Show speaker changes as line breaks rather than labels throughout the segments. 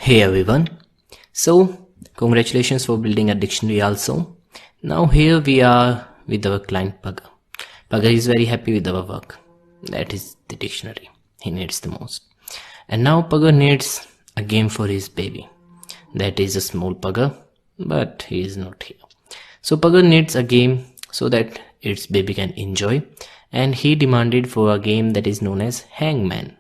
Hey everyone. So congratulations for building a dictionary also. Now here we are with our client Pugger. Pugger is very happy with our work. That is the dictionary he needs the most. And now Pugger needs a game for his baby. That is a small Pugger, but he is not here. So Pugger needs a game so that its baby can enjoy, and he demanded for a game that is known as Hangman.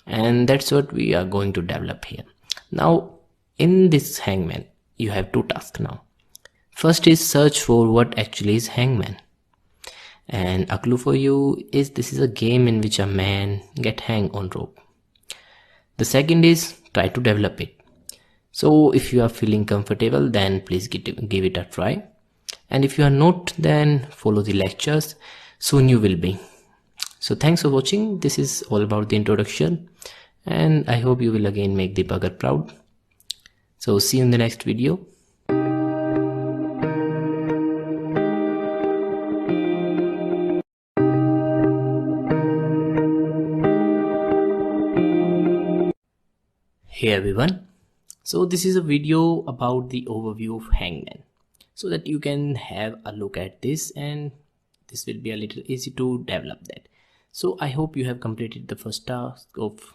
And that's what we are going to develop here. Now in this Hangman you have two tasks now. First is search for what actually is Hangman, and a clue for you is this is a game in which a man get hang on rope. The second is try to develop it. So if you are feeling comfortable, then please give it a try, and if you are not, then follow the lectures, soon you will be. So thanks for watching. This is all about the introduction, and I hope you will again make the Pugger proud. So see you in the next video. Hey everyone. So this is a video about the overview of Hangman, so that you can have a look at this, and this will be a little easy to develop that. So I hope you have completed the first task of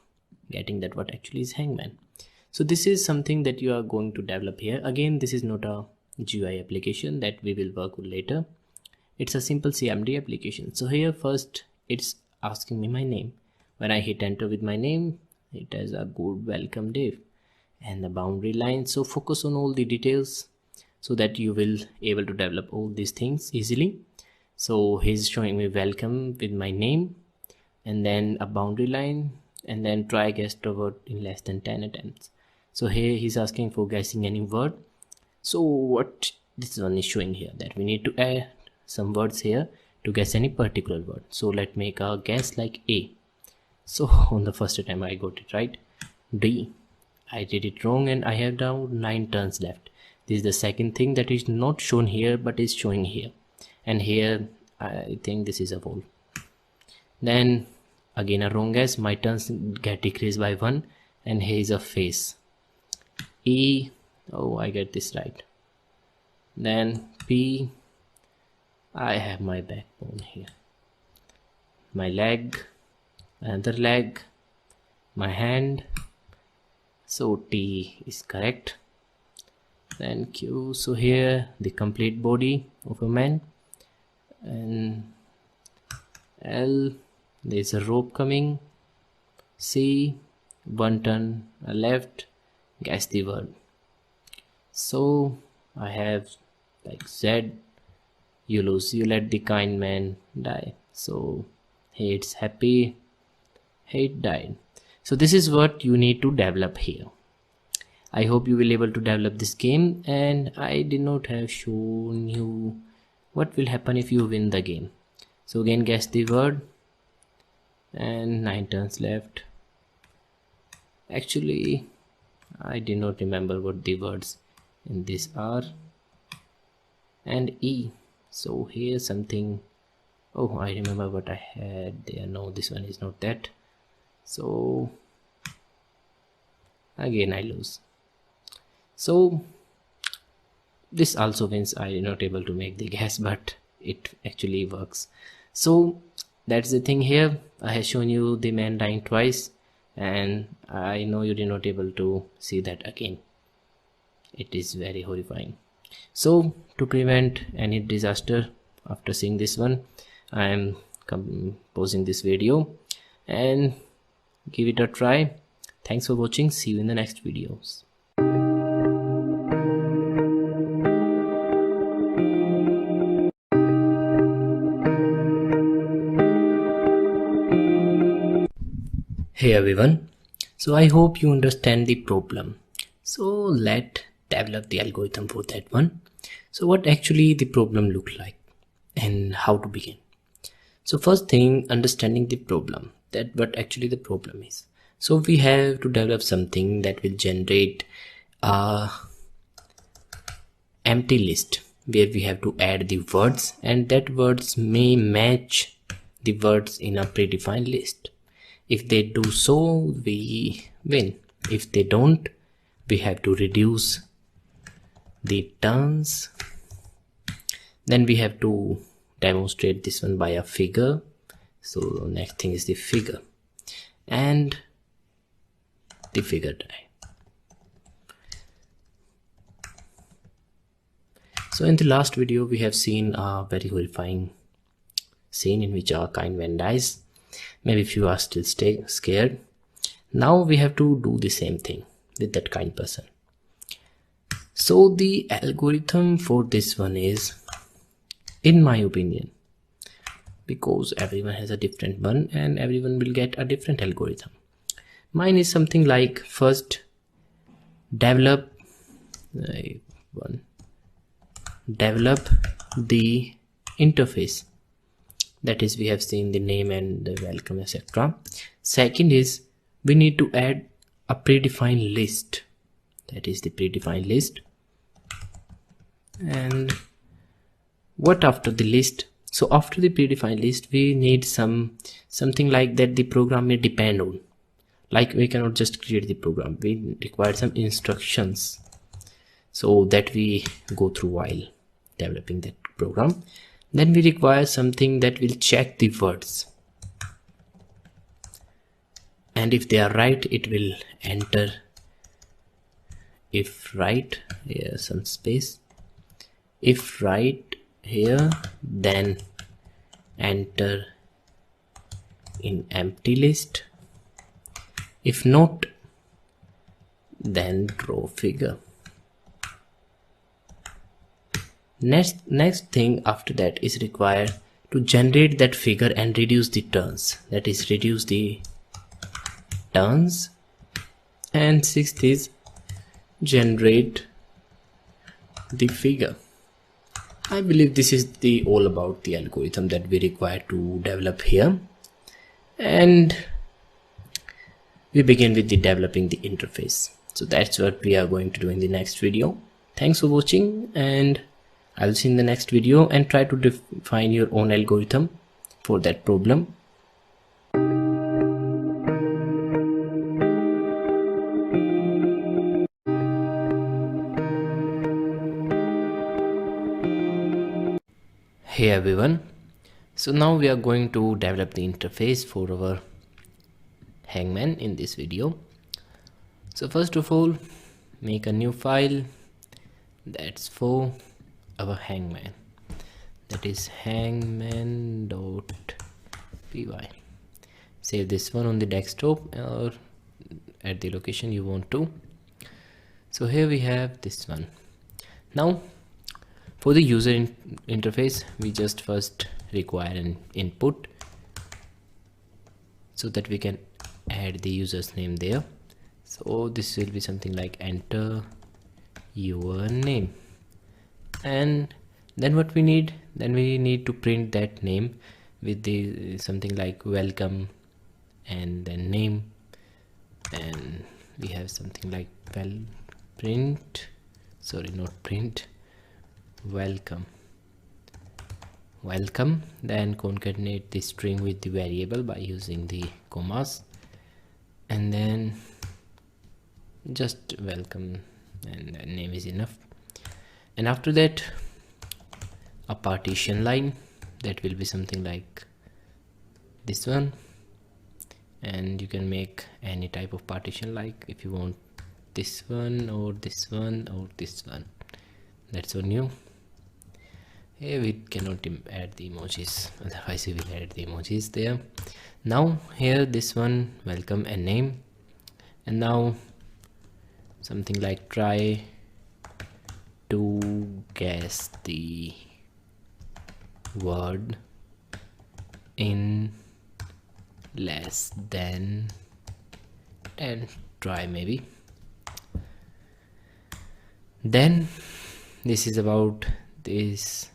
getting that what actually is Hangman. So this is something that you are going to develop here. Again, this is not a GUI application that we will work with later. It's a simple CMD application. So here first it's asking me my name. When I hit enter with my name, it has a good welcome div and the boundary line. So focus on all the details so that you will able to develop all these things easily. So he's showing me welcome with my name, and then a boundary line, and then try guess the word in less than 10 attempts. So here he's asking for guessing any word. So what this one is showing here, that we need to add some words here to guess any particular word. So let's make a guess like A. So on the first attempt I got it right. D, I did it wrong, and I have now 9 turns left. This is the second thing that is not shown here but is showing here, and here I think this is a wall. Then again a wrong guess, my turns get decreased by 1, and here is a face. E, oh I get this right. Then P, I have my backbone here, my leg, another leg, my hand. So T is correct. Then Q, so here the complete body of a man. And L, there's a rope coming. C, 1 turn left, guess the word. So I have like Z, you lose, you let the kind man die. So hey, it's happy, hey, it died. So this is what you need to develop here. I hope you will able to develop this game, and I did not have shown you what will happen if you win the game. So again guess the word, and 9 turns left. Actually I did not remember what the words in this are. And E, so here something, oh I remember what I had there. No, this one is not that. So again I lose. So this also means I am not able to make the guess, but it actually works. So that's the thing here. I have shown you the man dying twice, and I know you did not able to see that again. It is very horrifying. So to prevent any disaster after seeing this one, I am pausing this video and give it a try. Thanks for watching. See you in the next videos. Hey everyone. So I hope you understand the problem. So let's develop the algorithm for that one. So what actually the problem look like and how to begin. So first thing, understanding the problem, that what actually the problem is. So we have to develop something that will generate a empty list where we have to add the words, and that words may match the words in a predefined list. If they do so, we win. If they don't, we have to reduce the turns. Then we have to demonstrate this one by a figure. So next thing is the figure and the figure die. So in the last video we have seen a very horrifying scene in which our Hangman dies. Maybe if you are still scared, now we have to do the same thing with that kind person. So the algorithm for this one is, in my opinion, because everyone has a different one and everyone will get a different algorithm. Mine is something like, first develop the interface. That is, we have seen the name and the welcome, etc. Second is, we need to add a predefined list. That is the predefined list. And what after the list? So after the predefined list, we need something like that the program may depend on. Like, we cannot just create the program, we require some instructions so that we go through while developing that program. Then we require something that will check the words, and if they are right, it will enter. If right, here some space. If right here, then enter in empty list. If not, then draw figure. Next thing after that is required to generate that figure and reduce the turns. That is, reduce the turns. And sixth is generate the figure. I believe this is all about the algorithm that we require to develop here. And we begin with the developing the interface. So that's what we are going to do in the next video. Thanks for watching, and I'll see you in the next video, and try to define your own algorithm for that problem. Hey everyone, so now we are going to develop the interface for our Hangman in this video. So first of all, make a new file that's for our Hangman, that is hangman.py. Save this one on the desktop or at the location you want to. So here we have this one. Now for the user interface, we just first require an input so that we can add the user's name there. So this will be something like enter your name. And then what we need, we need to print that name with the something like welcome and then name, and we have something like welcome, then concatenate the string with the variable by using the commas, and then just welcome, and the name is enough. And after that, a partition line that will be something like this one, and you can make any type of partition, like if you want this one or this one or this one, that's on you. Here we cannot add the emojis, otherwise we will add the emojis there. Now here this one, welcome and name, and now something like try to guess the word in less than 10. Try maybe. Then this is about this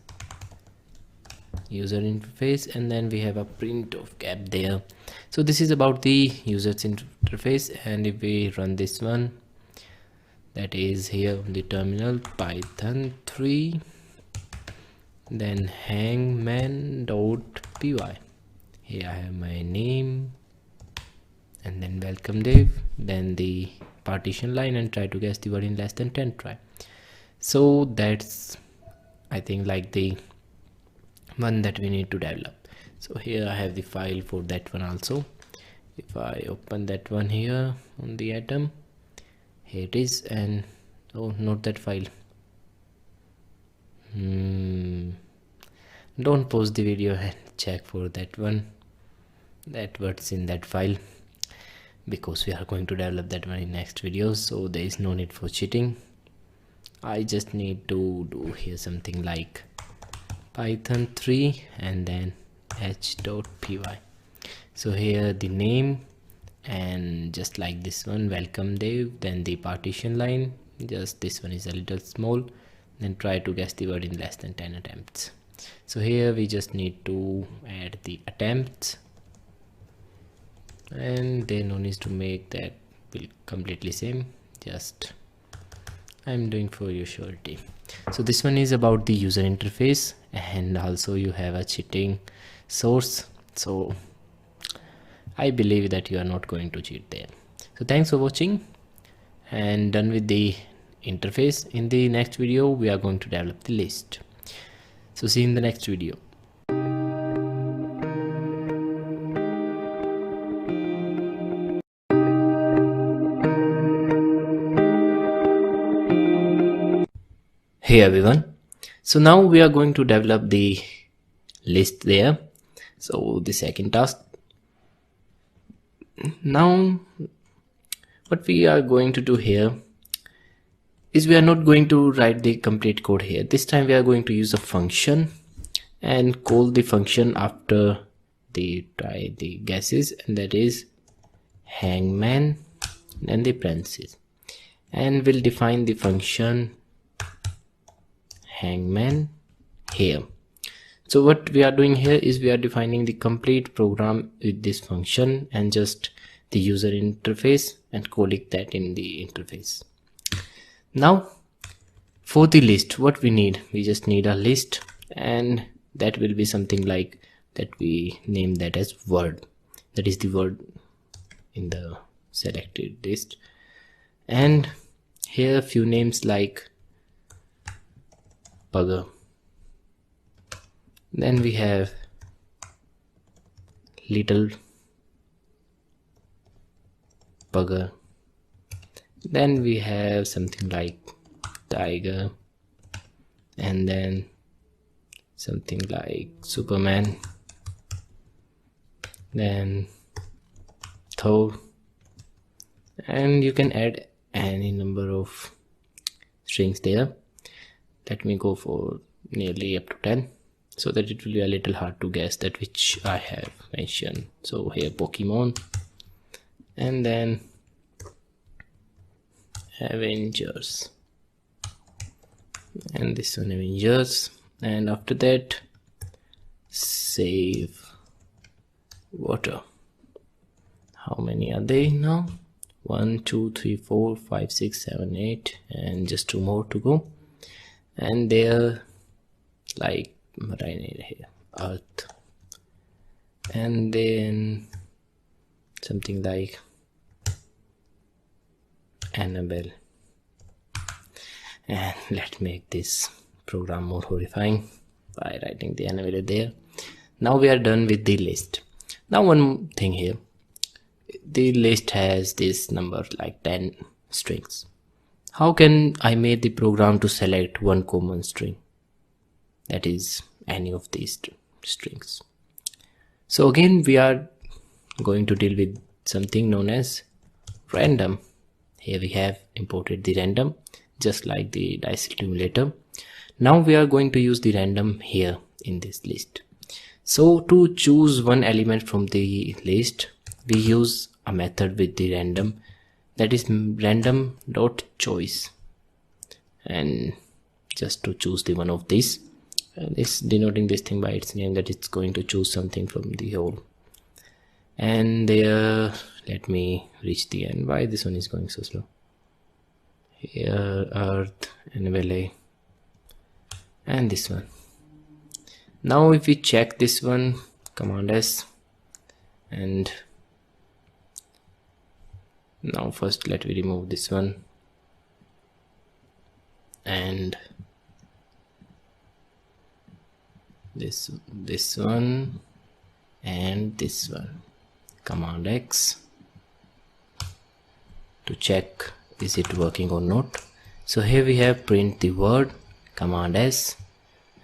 user interface, and then we have a print of gap there. So this is about the user interface, and if we run this one, that is here on the terminal, python 3, then hangman.py. Here I have my name, and then welcome div, then the partition line and try to guess the word in less than 10 try. So that's, I think, like the one that we need to develop. So here I have the file for that one also. If I open that one here on the atom, here it is. And oh, not that file. Don't pause the video and check for that one, that what's in that file, because we are going to develop that one in next videos, so there is no need for cheating. I just need to do here something like python 3 and then h.py. so here the name, and just like this one, welcome Dave, then the partition line, just this one is a little small, then try to guess the word in less than 10 attempts. So here we just need to add the attempts, and there no need to make that will completely same, just I'm doing for your surety. So this one is about the user interface, and also you have a cheating source, so I believe that you are not going to cheat there. So thanks for watching, and done with the interface. In the next video we are going to develop the list. So see you in the next video. Hey everyone, so now we are going to develop the list there. So the second task. Now what we are going to do here is we are not going to write the complete code here. This time we are going to use a function and call the function after the try the guesses, and that is hangman and the parentheses, and we'll define the function hangman here. So what we are doing here is we are defining the complete program with this function and just the user interface and calling that in the interface. Now for the list, what we need, we just need a list, and that will be something like that. We name that as word, that is the word in the selected list, and here a few names like bugger, then we have little bugger, then we have something like tiger, and then something like Superman, then Thor, and you can add any number of strings there. Let me go for nearly up to 10, so that it will be a little hard to guess that which I have mentioned. So here Pokemon, and then Avengers, and this one Avengers, and after that save water. How many are they now? 1 2 3 4 5 6 7 8, and just 2 more to go. And they're like right here, earth, and then something like Annabelle, and let's make this program more horrifying by writing the Annabelle there. Now we are done with the list. Now one thing here, the list has this number like 10 strings. How can I make the program to select one common string, that is any of these strings? So again we are going to deal with something known as random. Here we have imported the random, just like the dice accumulator. Now we are going to use the random here in this list. So to choose one element from the list, we use a method with the random, that is random.choice, and just to choose the one of these, this denoting this thing by its name, that it's going to choose something from the whole. And there, let me reach the end. Why this one is going so slow? Here earth and valley, and this one. Now if we check this one, command S, and Now first let me remove this one and this one and this one. Command X to check is it working or not. So here we have print the word, Command S,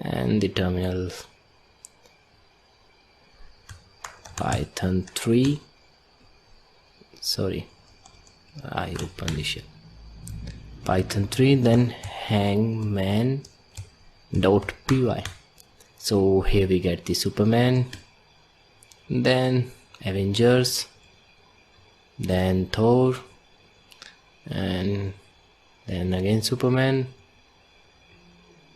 and the terminal Python 3. Sorry, I open the shell. Python 3, then hangman.py. So here we get the Superman, then Avengers, then Thor, and then again Superman,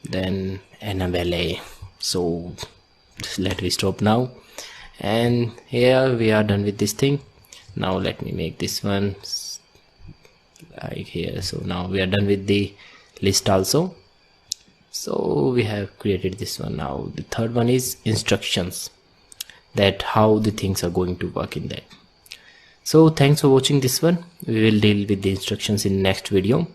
then Annabelle. So let me stop now, and here we are done with this thing. Now let me make this one like here. So now we are done with the list also. So we have created this one. Now the third one is instructions, that how the things are going to work in that. So thanks for watching this one. We will deal with the instructions in next video.